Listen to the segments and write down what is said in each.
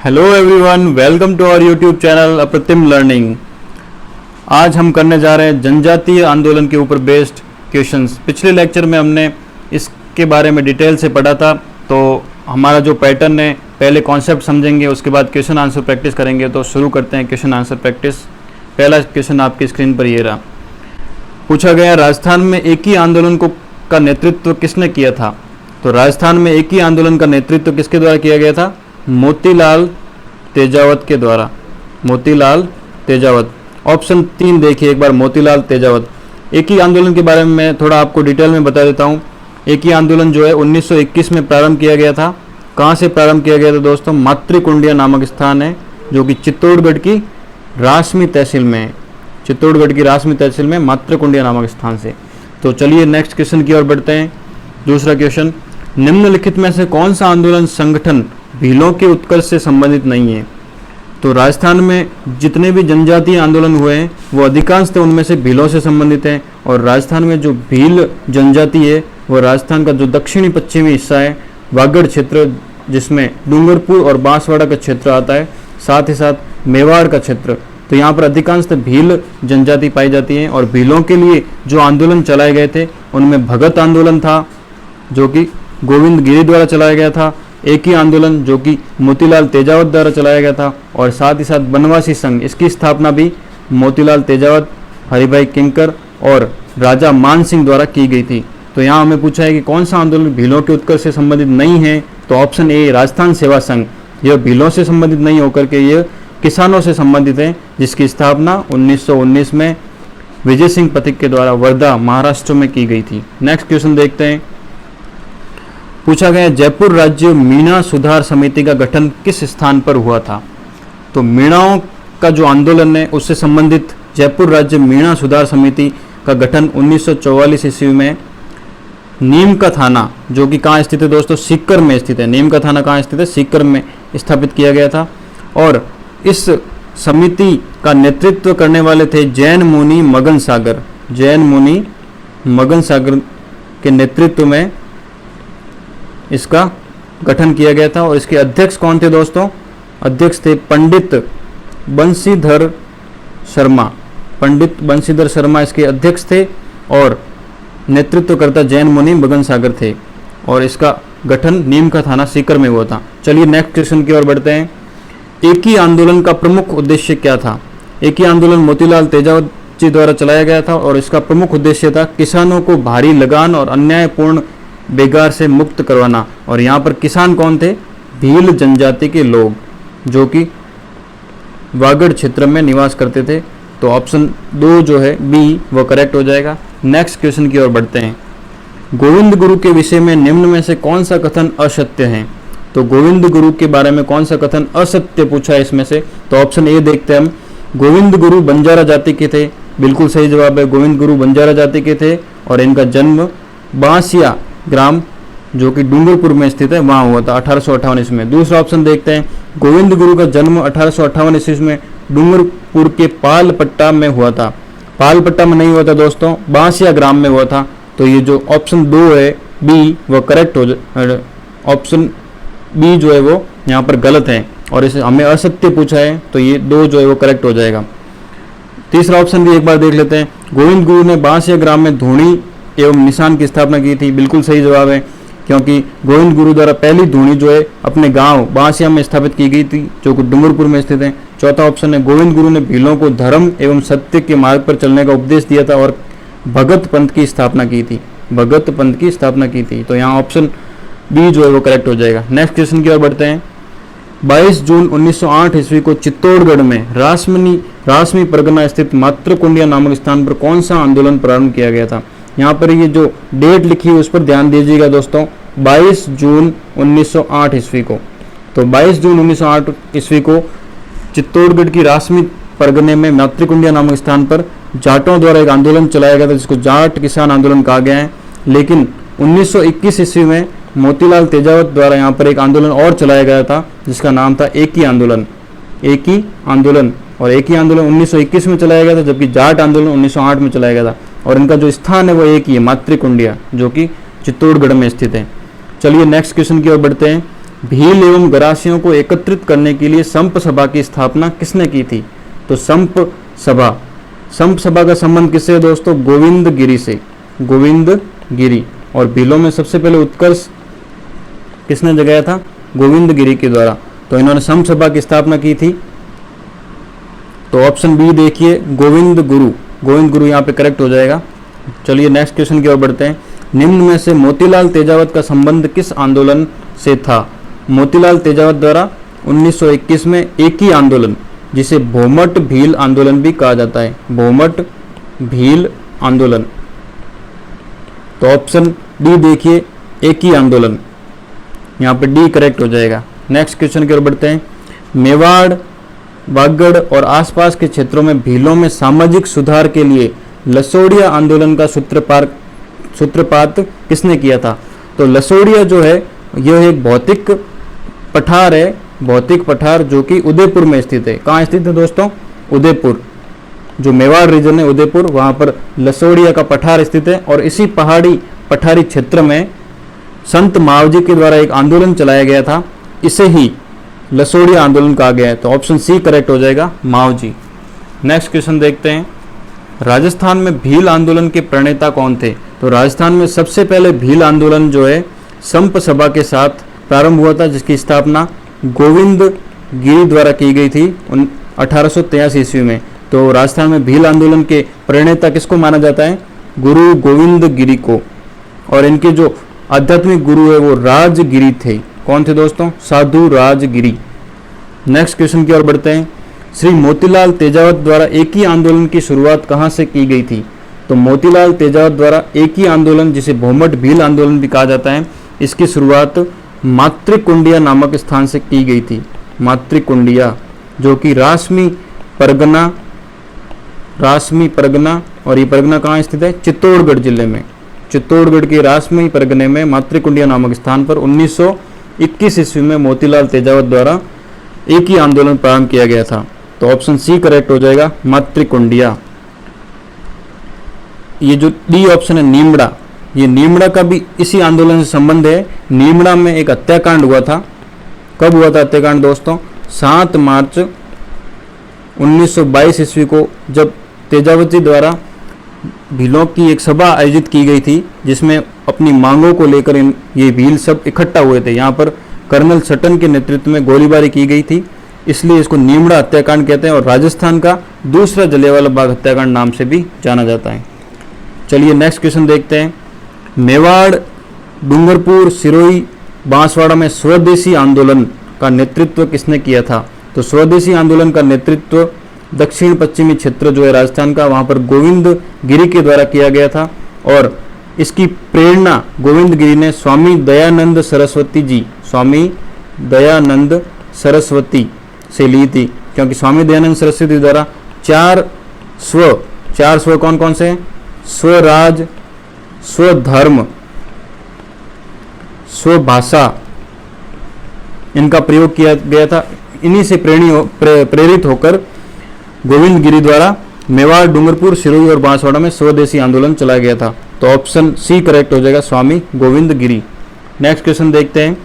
Hello everyone, welcome to our YouTube channel Apratim learning. आज हम करने जा रहे हैं जनजातीय आंदोलन के ऊपर बेस्ड क्वेश्चंस। पिछले लेक्चर में हमने इसके बारे में डिटेल से पढ़ा था, तो हमारा जो पैटर्न है, पहले कॉन्सेप्ट समझेंगे, उसके बाद क्वेश्चन आंसर प्रैक्टिस करेंगे। तो शुरू करते हैं क्वेश्चन आंसर प्रैक्टिस। पहला क्वेश्चन आपकी स्क्रीन पर ये रहा। पूछा गया, राजस्थान में एक ही आंदोलन का नेतृत्व किसने किया था? तो राजस्थान में एक ही आंदोलन का नेतृत्व किसके द्वारा किया गया था? मोतीलाल तेजावत के द्वारा। मोतीलाल तेजावत। ऑप्शन 3 देखिए एक बार, मोतीलाल तेजावत। एक ही आंदोलन के बारे में मैं थोड़ा आपको डिटेल में बता देता हूँ। एक ही आंदोलन जो है 1921 में प्रारंभ किया गया था। कहाँ से प्रारंभ किया गया था दोस्तों? मातृकुंडिया नामक स्थान है जो कि चित्तौड़गढ़ की रासमी तहसील में है। चित्तौड़गढ़ की रासमी तहसील में मातृकुंडिया नामक स्थान से। तो चलिए नेक्स्ट क्वेश्चन की ओर बढ़ते हैं। दूसरा क्वेश्चन, निम्नलिखित में से कौन सा आंदोलन संगठन भीलों के उत्कर्ष से संबंधित नहीं है? तो राजस्थान में जितने भी जनजातीय आंदोलन हुए हैं वो अधिकांशतः उनमें से भीलों से संबंधित हैं। और राजस्थान में जो भील जनजाति है वो राजस्थान का जो दक्षिणी पश्चिमी हिस्सा है, वागड़ क्षेत्र, जिसमें डूंगरपुर और बांसवाड़ा का क्षेत्र आता है, साथ ही साथ मेवाड़ का क्षेत्र। तो यहाँ पर अधिकांशतः भील जनजाति पाई जाती है। और भीलों के लिए जो आंदोलन चलाए गए थे उनमें भगत आंदोलन था जो कि गोविंद गिरी द्वारा चलाया गया था, एक ही आंदोलन जो कि मोतीलाल तेजावत द्वारा चलाया गया था, और साथ ही साथ बनवासी संघ, इसकी स्थापना भी मोतीलाल तेजावत, हरिभाई किंकर और राजा मान सिंह द्वारा की गई थी। तो यहाँ हमें पूछा है कि कौन सा आंदोलन भीलों के उत्कर्ष से संबंधित नहीं है? तो ऑप्शन ए राजस्थान सेवा संघ। यह भीलों से संबंधित नहीं होकर के यह किसानों से संबंधित है, जिसकी स्थापना 1919 में विजय सिंह पथिक के द्वारा वर्धा महाराष्ट्र में की गई थी। नेक्स्ट क्वेश्चन देखते हैं। पूछा गया, जयपुर राज्य मीणा सुधार समिति का गठन किस स्थान पर हुआ था? तो मीणाओं का जो आंदोलन है उससे संबंधित जयपुर राज्य मीणा सुधार समिति का गठन 1944 ईस्वी में नीम का थाना, जो कि कहाँ स्थित है दोस्तों? सीकर में स्थित है। नीम का थाना कहाँ स्थित है? सीकर में स्थापित किया गया था। और इस समिति का नेतृत्व करने वाले थे जैन मुनि मगन सागर। जैन मुनि मगन सागर के नेतृत्व में इसका गठन किया गया था। और इसके अध्यक्ष कौन थे दोस्तों? अध्यक्ष थे पंडित बंशीधर शर्मा। पंडित बंशीधर शर्मा इसके अध्यक्ष थे और नेतृत्वकर्ता जैन मुनि मगन सागर थे। और इसका गठन नीम का थाना सीकर में हुआ था। चलिए नेक्स्ट क्वेश्चन की ओर बढ़ते हैं। एक ही आंदोलन का प्रमुख उद्देश्य क्या था? एक ही आंदोलन मोतीलाल तेजावत जी द्वारा चलाया गया था और इसका प्रमुख उद्देश्य था किसानों को भारी लगान और अन्यायपूर्ण बेगार से मुक्त करवाना। और यहाँ पर किसान कौन थे? भील जनजाति के लोग जो कि वागड़ क्षेत्र में निवास करते थे। तो ऑप्शन 2 जो है बी वो करेक्ट हो जाएगा। नेक्स्ट क्वेश्चन की ओर बढ़ते हैं। गोविंद गुरु के विषय में निम्न में से कौन सा कथन असत्य है? तो गोविंद गुरु के बारे में कौन सा कथन असत्य पूछा है इसमें से? तो ऑप्शन ए देखते हैं हम। गोविंद गुरु बंजारा जाति के थे। बिल्कुल सही जवाब है, गोविंद गुरु बंजारा जाति के थे और इनका जन्म बांसिया ग्राम जो कि डूंगरपुर में स्थित है वहाँ हुआ था 1858 ईस्वी में। दूसरा ऑप्शन देखते हैं। गोविंद गुरु का जन्म 1858 ईस्वी में डूंगरपुर के पालपट्टा में हुआ था। पालपट्टा में नहीं हुआ था दोस्तों, बांसिया ग्राम में हुआ था। तो ये जो ऑप्शन 2 है बी वो करेक्ट हो जाए। ऑप्शन बी जो है वो यहाँ पर गलत है और इसे हमें असत्य पूछा है, तो ये 2 जो है वो करेक्ट हो जाएगा। तीसरा ऑप्शन भी एक बार देख लेते हैं। गोविंद गुरु ने बांसिया ग्राम में धूणी एवं निशान की स्थापना की थी। बिल्कुल सही जवाब है, क्योंकि गोविंद गुरु द्वारा पहली धूणी जो है अपने गांव बांसिया में स्थापित की गई थी जो कि डूंगरपुर में स्थित है। चौथा ऑप्शन है, गोविंद गुरु ने भीलों को धर्म एवं सत्य के मार्ग पर चलने का उपदेश दिया था और भगत पंथ की स्थापना की थी। भगत पंथ की स्थापना की थी। तो यहाँ ऑप्शन बी जो है वो करेक्ट हो जाएगा। नेक्स्ट क्वेश्चन की ओर बढ़ते हैं। 22 जून 1908 ईस्वी को चित्तौड़गढ़ में रासमी परगना स्थित मातृकुंडिया नामक स्थान पर कौन सा आंदोलन प्रारंभ किया गया था? यहाँ पर ये जो डेट लिखी है उस पर ध्यान दीजिएगा दोस्तों। 22 जून 1908 ईस्वी को। तो 22 जून 1908 ईस्वी को चित्तौड़गढ़ की रासमी परगने में मातृकुंडिया नामक स्थान पर जाटों द्वारा एक आंदोलन चलाया गया था जिसको जाट किसान आंदोलन कहा गया है। लेकिन 1921 ईस्वी में मोतीलाल तेजावत द्वारा यहाँ पर एक आंदोलन और चलाया गया था जिसका नाम था एक ही आंदोलन। एक ही आंदोलन और एक ही आंदोलन 1921 में चलाया गया था, जबकि जाट आंदोलन 1908 में चलाया गया था। और इनका जो स्थान है वो एक ही है, मातृकुंडिया, जो कि चित्तौड़गढ़ में स्थित है। चलिए नेक्स्ट क्वेश्चन की ओर बढ़ते हैं। भील एवं गरासियों को एकत्रित करने के लिए संप सभा की स्थापना किसने की थी? तो संप सभा का संबंध किससे है दोस्तों? गोविंद गिरी से, गोविंद गिरी। और भीलों में सबसे पहले उत्कर्ष किसने जगाया था? गोविंद गिरी के द्वारा। तो इन्होंने संप सभा की स्थापना की थी। तो ऑप्शन बी देखिए, गोविंद गुरु। गोविंद गुरु यहाँ पे करेक्ट हो जाएगा। चलिए नेक्स्ट क्वेश्चन की ओर बढ़ते हैं। निम्न में से मोतीलाल तेजावत का संबंध किस आंदोलन से था? मोतीलाल तेजावत द्वारा 1921 में एक ही आंदोलन, जिसे भोमट भील आंदोलन भी कहा जाता है, भोमट भील आंदोलन। तो ऑप्शन डी देखिए, एक ही आंदोलन, यहाँ पे डी करेक्ट हो जाएगा। नेक्स्ट क्वेश्चन की ओर बढ़ते हैं। मेवाड़, बागड़ और आसपास के क्षेत्रों में भीलों में सामाजिक सुधार के लिए लसोड़िया आंदोलन का सूत्रपात किसने किया था? तो लसोड़िया जो है यह एक भौतिक पठार है, भौतिक पठार जो कि उदयपुर में स्थित है। कहाँ स्थित है दोस्तों? उदयपुर, जो मेवाड़ रीजन है उदयपुर, वहाँ पर लसोड़िया का पठार स्थित है। और इसी पठारी क्षेत्र में संत मावजी के द्वारा एक आंदोलन चलाया गया था, इसे ही लसोड़िया आंदोलन कहा गया है। तो ऑप्शन सी करेक्ट हो जाएगा, मावजी। नेक्स्ट क्वेश्चन देखते हैं। राजस्थान में भील आंदोलन के प्रणेता कौन थे? तो राजस्थान में सबसे पहले भील आंदोलन जो है संप सभा के साथ प्रारंभ हुआ था, जिसकी स्थापना गोविंद गिरी द्वारा की गई थी 1883 ईस्वी में। तो राजस्थान में भील आंदोलन के प्रणेता किसको माना जाता है? गुरु गोविंद गिरी को। और इनके जो आध्यात्मिक गुरु है वो राजगिरी थे। कौन थे दोस्तों? साधु राजगिरी। नेक्स्ट क्वेश्चन की ओर बढ़ते हैं। श्री मोतीलाल तेजावत द्वारा एक ही आंदोलन की शुरुआत कहाँ से की गई थी? तो मोतीलाल तेजावत द्वारा एक ही आंदोलन, जिसे भोमट भील आंदोलन भी कहा जाता है, इसकी शुरुआत मातृकुंडिया नामक स्थान से की गई थी। मातृकुंडिया जो कि रासमी परगना, और ये परगना कहाँ स्थित है? चित्तौड़गढ़ जिले में। चित्तौड़गढ़ के रासमी परगने में मातृकुंडिया नामक स्थान पर 1921 ईस्वी में मोतीलाल तेजावत द्वारा एक ही आंदोलन प्रारंभ किया गया था। तो ऑप्शन सी करेक्ट हो जाएगा, मातृकुंडिया। ये जो डी ऑप्शन है नीमड़ा, ये नीमड़ा का भी इसी आंदोलन से संबंध है। नीमड़ा में एक हत्याकांड हुआ था। कब हुआ था हत्याकांड दोस्तों? 7 मार्च 1922 ईस्वी को, जब तेजावती द्वारा भीलों की एक सभा आयोजित की गई थी, जिसमें अपनी मांगों को लेकर ये भील सब इकट्ठा हुए थे। यहाँ पर कर्नल सटन के नेतृत्व में गोलीबारी की गई थी, इसलिए इसको नीमड़ा हत्याकांड कहते हैं। और राजस्थान का दूसरा जलियांवाला बाग हत्याकांड नाम से भी जाना जाता है। चलिए नेक्स्ट क्वेश्चन देखते हैं। मेवाड़, डूंगरपुर, सिरोही, बांसवाड़ा में स्वदेशी आंदोलन का नेतृत्व किसने किया था? तो स्वदेशी आंदोलन का नेतृत्व दक्षिण पश्चिमी क्षेत्र जो है राजस्थान का, वहाँ पर गोविंद गिरी के द्वारा किया गया था। और इसकी प्रेरणा गोविंद गिरी ने स्वामी दयानंद सरस्वती से ली थी, क्योंकि स्वामी दयानंद सरस्वती द्वारा चार स्व कौन कौन से? स्वराज, स्वधर्म, स्वभाषा, इनका प्रयोग किया गया था। इन्हीं से प्रेरित होकर गोविंद गिरी द्वारा मेवाड़, डूंगरपुर, सिरोही और बांसवाड़ा में स्वदेशी आंदोलन चलाया गया था। तो ऑप्शन सी करेक्ट हो जाएगा, स्वामी गोविंद गिरी। नेक्स्ट क्वेश्चन देखते हैं।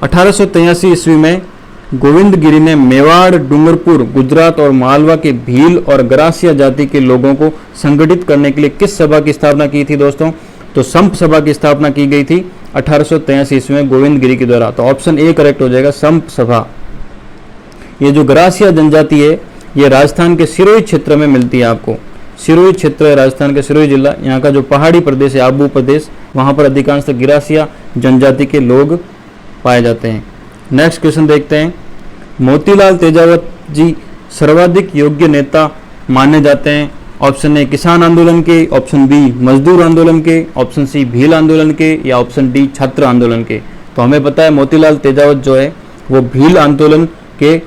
1883 ईस्वी में गोविंद गिरी ने मेवाड़, डूंगरपुर, गुजरात और मालवा के भील और गरासिया जाति के लोगों को संगठित करने के लिए किस सभा की स्थापना की थी दोस्तों? तो संप सभा की स्थापना की गई थी 1883 ईस्वी में गोविंद गिरी के द्वारा। तो ऑप्शन ए करेक्ट हो जाएगा, संप सभा। ये जो गरासिया जनजाति है ये राजस्थान के सिरोही क्षेत्र में मिलती है आपको। सिरोही क्षेत्र है राजस्थान का, सिरोही जिला, यहाँ का जो पहाड़ी प्रदेश है आबू प्रदेश, वहाँ पर अधिकांशतः गिरासिया जनजाति के लोग पाए जाते हैं। नेक्स्ट क्वेश्चन देखते हैं। मोतीलाल तेजावत जी सर्वाधिक योग्य नेता माने जाते हैं। ऑप्शन ए किसान आंदोलन के, ऑप्शन बी मजदूर आंदोलन के, ऑप्शन सी भील आंदोलन के, या ऑप्शन डी छात्र आंदोलन के। तो हमें पता है मोतीलाल तेजावत जो है वो भील आंदोलन के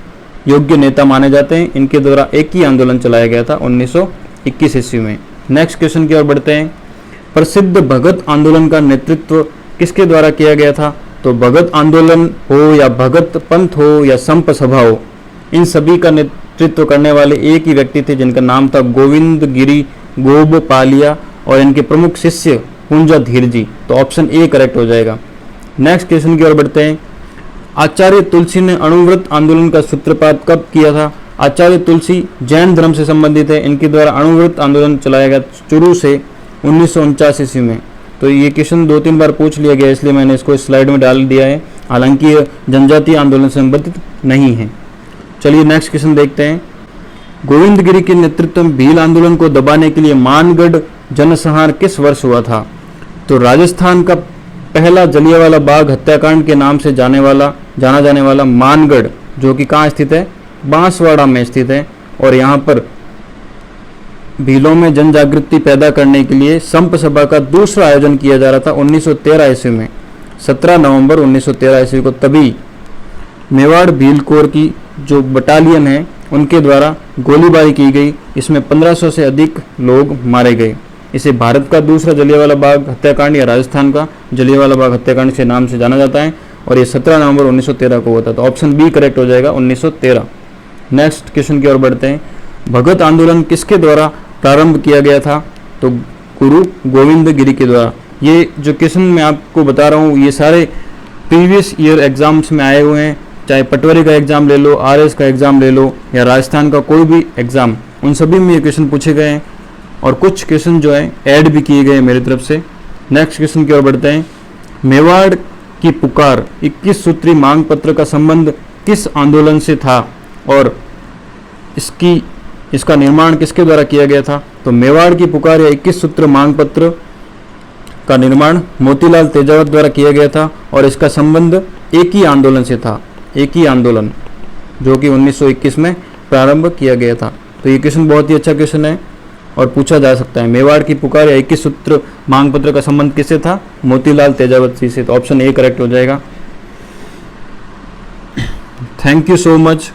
योग्य नेता माने जाते हैं। इनके द्वारा एक ही आंदोलन चलाया गया था 1921 ईस्वी में। नेक्स्ट क्वेश्चन की ओर बढ़ते हैं। प्रसिद्ध भगत आंदोलन का नेतृत्व किसके द्वारा किया गया था? तो भगत आंदोलन हो या भगत पंथ हो या संप सभा हो, इन सभी का नेतृत्व करने वाले एक ही व्यक्ति थे, जिनका नाम था गोविंद गिरी गोबपालिया, और इनके प्रमुख शिष्य पुंजा धीर जी। तो ऑप्शन ए करेक्ट हो जाएगा। नेक्स्ट क्वेश्चन की ओर बढ़ते हैं। आचार्य तुलसी ने अणुव्रत आंदोलन का सूत्रपात कब किया था? आचार्य तुलसी जैन धर्म से संबंधित है, इनके द्वारा अणुव्रत आंदोलन चलाया गया शुरू से 1949 ईस्वी में। तो ये क्वेश्चन 2-3 बार पूछ लिया गया, इसलिए मैंने इसको इस स्लाइड में डाल दिया है, हालांकि ये जनजातीय आंदोलन से संबंधित नहीं है। चलिए नेक्स्ट क्वेश्चन देखते हैं। गोविंद गिरी के नेतृत्व में भील आंदोलन को दबाने के लिए मानगढ़ जनसंहार किस वर्ष हुआ था? तो राजस्थान का पहला जलियांवाला बाग हत्याकांड के नाम से जाना जाने वाला मानगढ़, जो कि कहाँ स्थित है? बांसवाड़ा में स्थित है। और यहाँ पर भीलों में जन जागृति पैदा करने के लिए संप सभा का दूसरा आयोजन किया जा रहा था 1913 ईस्वी में, 17 नवंबर 1913 ईस्वी को। तभी मेवाड़ भील कोर की जो बटालियन है उनके द्वारा गोलीबारी की गई, इसमें 1500 से अधिक लोग मारे गए। इसे भारत का दूसरा जलियांवाला बाग हत्याकांड या राजस्थान का जलियांवाला बाग हत्याकांड के नाम से जाना जाता है, और ये 17 नवंबर 1913 को होता। तो ऑप्शन बी करेक्ट हो जाएगा, 1913। नेक्स्ट क्वेश्चन की ओर बढ़ते हैं। भगत आंदोलन किसके द्वारा प्रारंभ किया गया था? तो गुरु गोविंद गिरी के द्वारा। ये जो क्वेश्चन मैं आपको बता रहा हूँ ये सारे प्रीवियस ईयर एग्जाम्स में आए हुए हैं, चाहे पटवारी का एग्जाम ले लो, आरएस का एग्जाम ले लो, या राजस्थान का कोई भी एग्जाम, उन सभी में ये क्वेश्चन पूछे गए हैं, और कुछ क्वेश्चन जो है ऐड भी किए गए मेरी तरफ से। नेक्स्ट क्वेश्चन की ओर बढ़ते हैं। मेवाड़ की पुकार 21 सूत्री मांग पत्र का संबंध किस आंदोलन से था, और इसका निर्माण किसके द्वारा किया गया था? तो मेवाड़ की पुकार या 21 सूत्र मांग पत्र का निर्माण मोतीलाल तेजावत द्वारा किया गया था, और इसका संबंध एक ही आंदोलन से था, एक ही आंदोलन जो कि 1921 में प्रारंभ किया गया था। तो ये क्वेश्चन बहुत ही अच्छा क्वेश्चन है और पूछा जा सकता है। मेवाड़ की पुकार या 21 सूत्र मांग पत्र का संबंध किससे था? मोतीलाल तेजावत जी से। तो ऑप्शन ए करेक्ट हो जाएगा। Thank you so much.